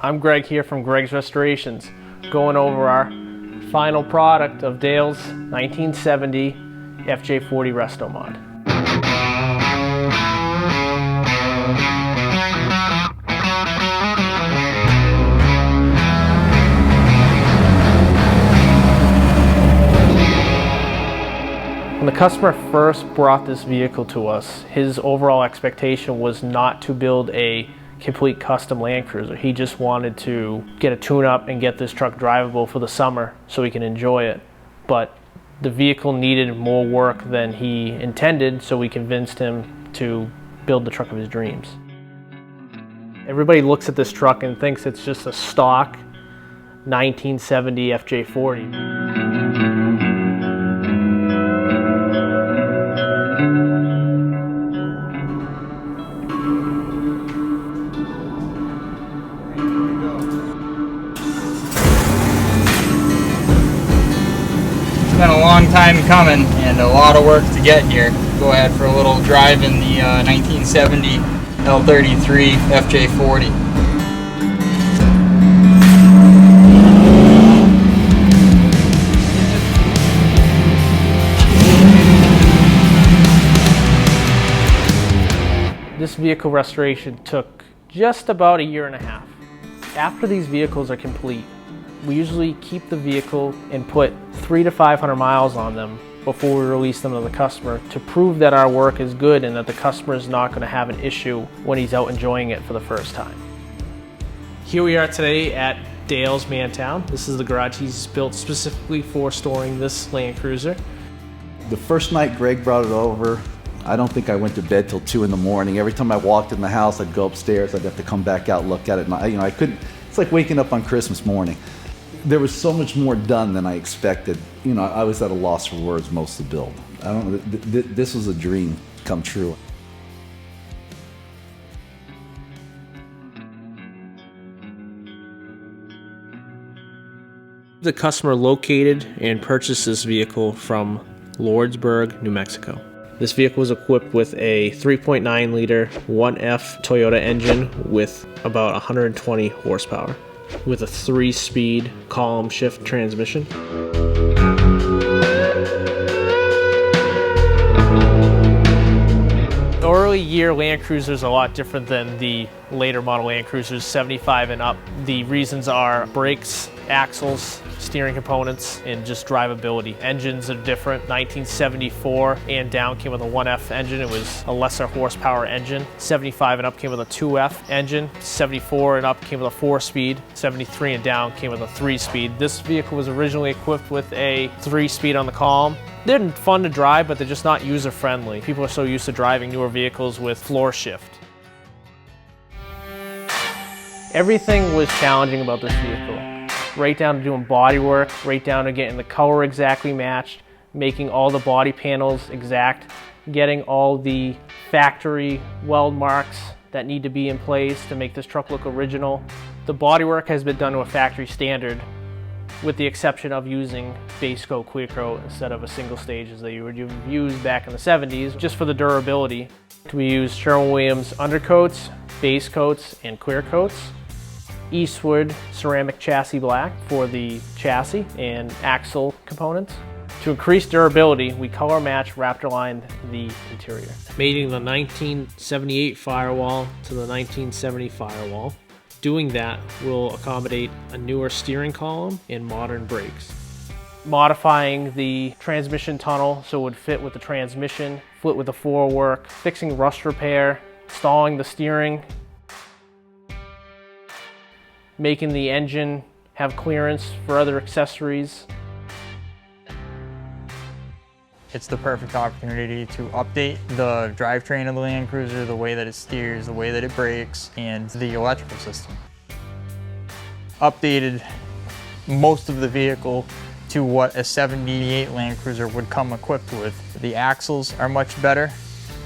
I'm Greg here from Greg's Restorations, going over our final product of Dale's 1970 FJ-40 Restomod. When the customer first brought this vehicle to us, his overall expectation was not to build a complete custom Land Cruiser. He just wanted to get a tune-up and get this truck drivable for the summer so he can enjoy it. But the vehicle needed more work than he intended, so we convinced him to build the truck of his dreams. Everybody looks at this truck and thinks it's just a stock 1970 FJ-40. It's been a long time coming and a lot of work to get here. Go ahead for a little drive in the 1970 L33 FJ-40. This vehicle restoration took just about a year and a half. After these vehicles are complete, we usually keep the vehicle and put 300 to 500 miles on them before we release them to the customer to prove that our work is good and that the customer is not going to have an issue when he's out enjoying it for the first time. Here we are today at Dale's Mantown. This is the garage he's built specifically for storing this Land Cruiser. The first night Greg brought it over, I don't think I went to bed till 2 in the morning. Every time I walked in the house, I'd go upstairs, I'd have to come back out and look at it. And I couldn't, it's like waking up on Christmas morning. There was so much more done than I expected. I was at a loss for words most to build. I don't know, this was a dream come true. The customer located and purchased this vehicle from Lordsburg, New Mexico. This vehicle was equipped with a 3.9 liter 1F Toyota engine with about 120 horsepower, with a 3-speed column shift transmission. The early year Land Cruiser is a lot different than the later model Land Cruisers, 75 and up. The reasons are brakes, axles, steering components, and just drivability. Engines are different. 1974 and down came with a 1F engine. It was a lesser horsepower engine. 75 and up came with a 2F engine. 74 and up came with a 4-speed. 73 and down came with a 3-speed. This vehicle was originally equipped with a 3-speed on the column. They're fun to drive, but they're just not user-friendly. People are so used to driving newer vehicles with floor shift. Everything was challenging about this vehicle. Right down to doing body work, right down to getting the color exactly matched, making all the body panels exact, getting all the factory weld marks that need to be in place to make this truck look original. The bodywork has been done to a factory standard, with the exception of using base coat clear coat instead of a single stage as they would use back in the 70s, just for the durability. We use Sherwin-Williams undercoats, base coats, and clear coats. Eastwood ceramic chassis black for the chassis and axle components. To increase durability, we color match Raptor lined the interior. Mating the 1978 firewall to the 1970 firewall. Doing that will accommodate a newer steering column and modern brakes. Modifying the transmission tunnel so it would fit with the transmission, fit with the floor work, fixing rust repair, installing the steering, making the engine have clearance for other accessories. It's the perfect opportunity to update the drivetrain of the Land Cruiser, the way that it steers, the way that it brakes, and the electrical system. Updated most of the vehicle to what a 78 Land Cruiser would come equipped with. The axles are much better.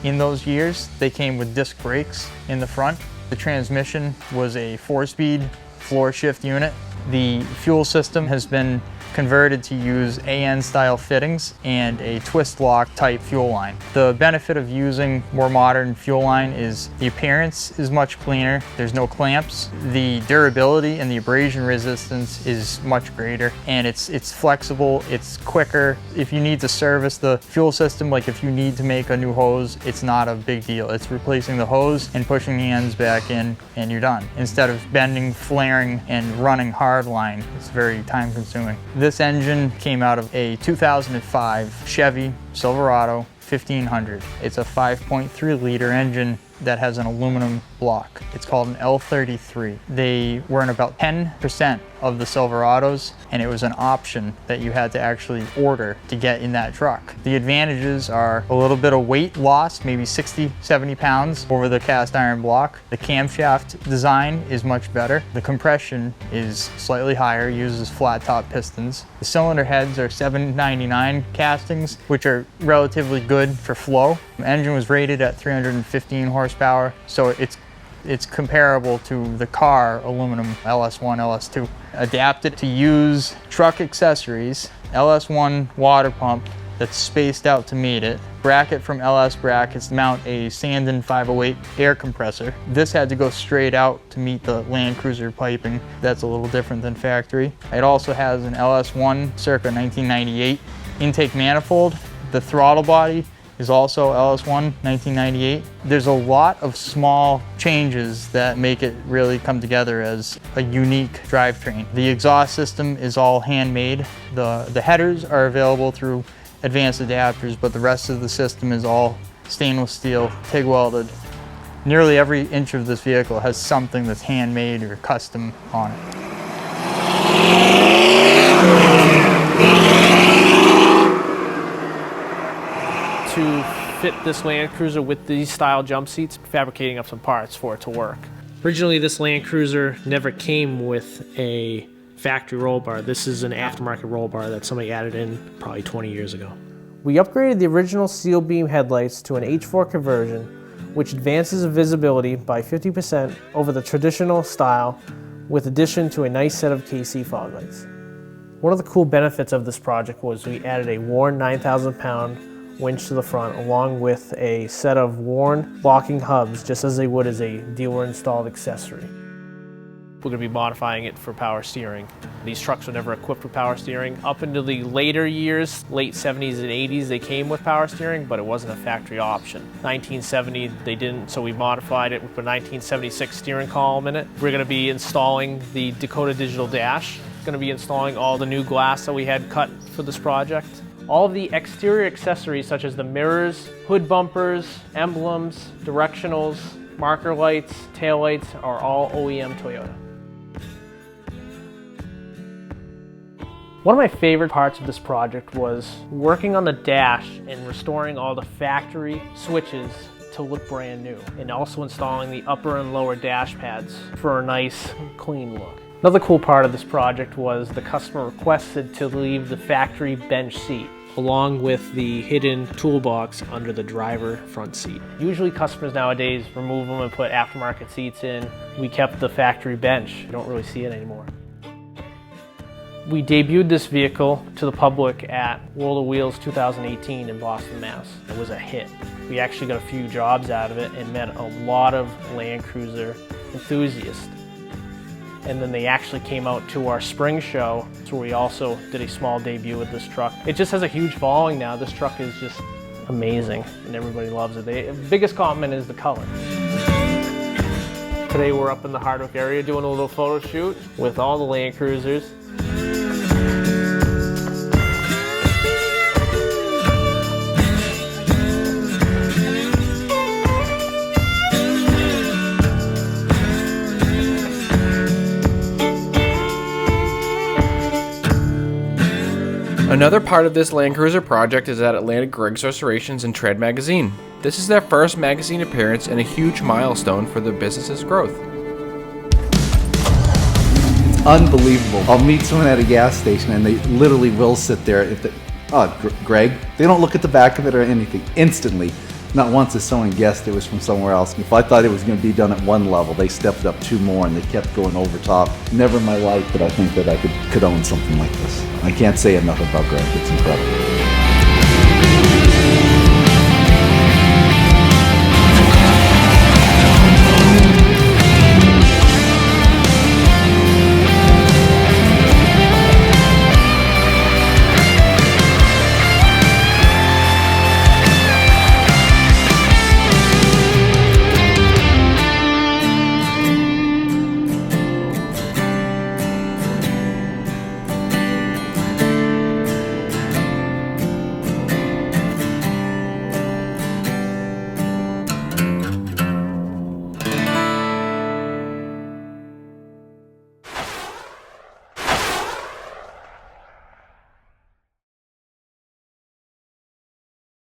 In those years, they came with disc brakes in the front. The transmission was a 4-speed floor shift unit. The fuel system has been converted to use AN style fittings and a twist lock type fuel line. The benefit of using more modern fuel line is the appearance is much cleaner. There's no clamps. The durability and the abrasion resistance is much greater, and it's flexible, it's quicker. If you need to service the fuel system, like if you need to make a new hose, it's not a big deal. It's replacing the hose and pushing the ends back in and you're done. Instead of bending, flaring, and running hard line, it's very time consuming. This engine came out of a 2005 Chevy Silverado 1500. It's a 5.3 liter engine that has an aluminum block. It's called an L33. They were in about 10% of the Silverados, and it was an option that you had to actually order to get in that truck. The advantages are a little bit of weight loss, maybe 60, 70 pounds over the cast iron block. The camshaft design is much better. The compression is slightly higher, uses flat top pistons. The cylinder heads are 799 castings, which are relatively good for flow. The engine was rated at 315 horsepower, so it's comparable to the car aluminum LS1, LS2. Adapted to use truck accessories, LS1 water pump that's spaced out to meet it, bracket from LS brackets to mount a Sandin 508 air compressor. This had to go straight out to meet the Land Cruiser piping. That's a little different than factory. It also has an LS1 circa 1998 intake manifold. The throttle body is also LS1 1998. There's a lot of small changes that make it really come together as a unique drivetrain. The exhaust system is all handmade. The headers are available through advanced adapters, but the rest of the system is all stainless steel, TIG welded. Nearly every inch of this vehicle has something that's handmade or custom on it. To fit this Land Cruiser with these style jump seats, fabricating up some parts for it to work. Originally, this Land Cruiser never came with a factory roll bar. This is an aftermarket roll bar that somebody added in probably 20 years ago. We upgraded the original steel beam headlights to an H4 conversion, which advances the visibility by 50% over the traditional style, with addition to a nice set of KC fog lights. One of the cool benefits of this project was we added a worn 9,000-pound winch to the front, along with a set of worn locking hubs, just as they would as a dealer-installed accessory. We're going to be modifying it for power steering. These trucks were never equipped with power steering. Up into the later years, late 70s and 80s, they came with power steering, but it wasn't a factory option. 1970, they didn't, so we modified it with a 1976 steering column in it. We're going to be installing the Dakota Digital Dash. Going to be installing all the new glass that we had cut for this project. All of the exterior accessories such as the mirrors, hood bumpers, emblems, directionals, marker lights, tail lights are all OEM Toyota. One of my favorite parts of this project was working on the dash and restoring all the factory switches to look brand new, and also installing the upper and lower dash pads for a nice clean look. Another cool part of this project was the customer requested to leave the factory bench seat along with the hidden toolbox under the driver front seat. Usually customers nowadays remove them and put aftermarket seats in. We kept the factory bench. You don't really see it anymore. We debuted this vehicle to the public at World of Wheels 2018 in Boston, Mass. It was a hit. We actually got a few jobs out of it and met a lot of Land Cruiser enthusiasts. And then they actually came out to our spring show, where we also did a small debut with this truck. It just has a huge following now. This truck is just amazing, and everybody loves it. The biggest compliment is the color. Today we're up in the Hardwick area doing a little photo shoot with all the Land Cruisers. Another part of this Land Cruiser project is at Atlantic Griggs Restorations and Tread magazine. This is their first magazine appearance and a huge milestone for the business's growth. It's unbelievable. I'll meet someone at a gas station and they literally will sit there. Greg, they don't look at the back of it or anything. Instantly, Not once has someone guessed it was from somewhere else. If I thought it was going to be done at one level, they stepped up 2 more and they kept going over top. Never in my life did I think that I could own something like this. I can't say enough about Greg. It's incredible.